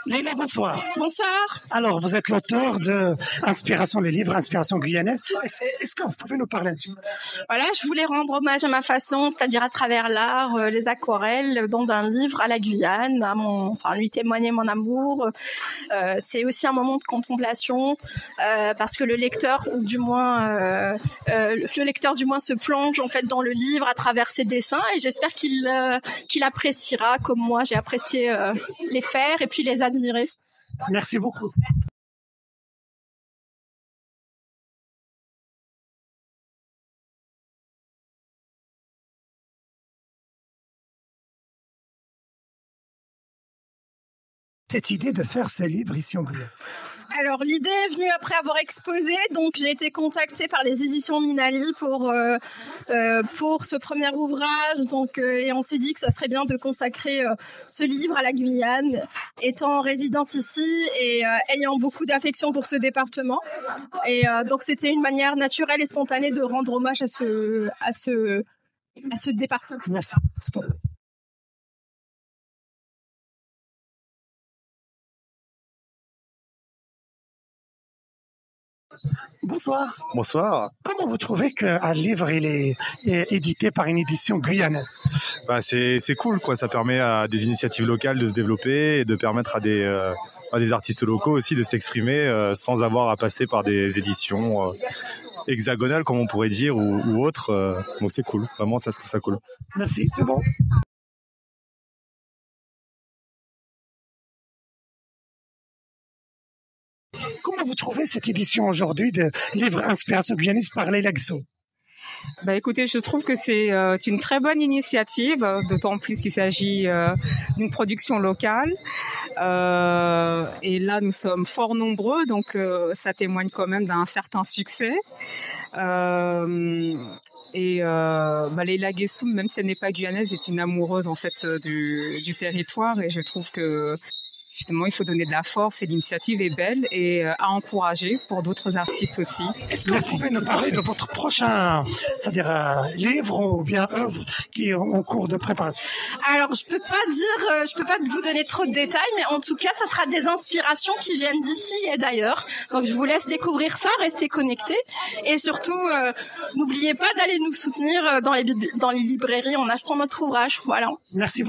Leïla, bonsoir. Bonsoir. Alors, vous êtes l'auteur de Inspiration, le livre Inspiration guyanaise. Est-ce que vous pouvez nous parler un petit peu? Voilà, je voulais rendre hommage à ma façon, c'est-à-dire à travers l'art, les aquarelles, dans un livre à la Guyane, lui témoigner mon amour. C'est aussi un moment de contemplation, parce que le lecteur du moins se plonge en fait dans le livre à travers ses dessins, et j'espère qu'il appréciera comme moi j'ai apprécié les faire et puis les admirer. Merci beaucoup. Cette idée de faire ce livre ici en Guyane? Alors l'idée est venue après avoir exposé, donc j'ai été contactée par les éditions Minali pour ce premier ouvrage, et on s'est dit que ça serait bien de consacrer ce livre à la Guyane, étant résidente ici et ayant beaucoup d'affection pour ce département, et donc c'était une manière naturelle et spontanée de rendre hommage à ce département. Merci. Stop. Bonsoir. Bonsoir. Comment vous trouvez qu'un livre il est édité par une édition guyanaise? C'est cool, quoi. Ça permet à des initiatives locales de se développer et de permettre à des artistes locaux aussi de s'exprimer sans avoir à passer par des éditions hexagonales, comme on pourrait dire, ou autres. Donc c'est cool. Vraiment, ça, je trouve ça cool. Merci, c'est bon. Comment vous trouvez cette édition aujourd'hui de livre Inspiration guyanaise par Leïla Guissou? Écoutez, je trouve que c'est une très bonne initiative, d'autant plus qu'il s'agit d'une production locale. Et là, nous sommes fort nombreux, donc ça témoigne quand même d'un certain succès. Leïla Guissou, même si elle n'est pas guyanaise, est une amoureuse en fait du territoire, et je trouve que justement, il faut donner de la force, et l'initiative est belle et à encourager pour d'autres artistes aussi. Est-ce que vous pouvez nous parler de votre prochain, c'est-à-dire livre ou bien œuvre qui est en cours de préparation? Alors, je peux pas vous donner trop de détails, mais en tout cas, ça sera des inspirations qui viennent d'ici et d'ailleurs. Donc, je vous laisse découvrir ça, restez connectés, et surtout, n'oubliez pas d'aller nous soutenir dans les librairies en achetant notre ouvrage. Voilà. Merci beaucoup.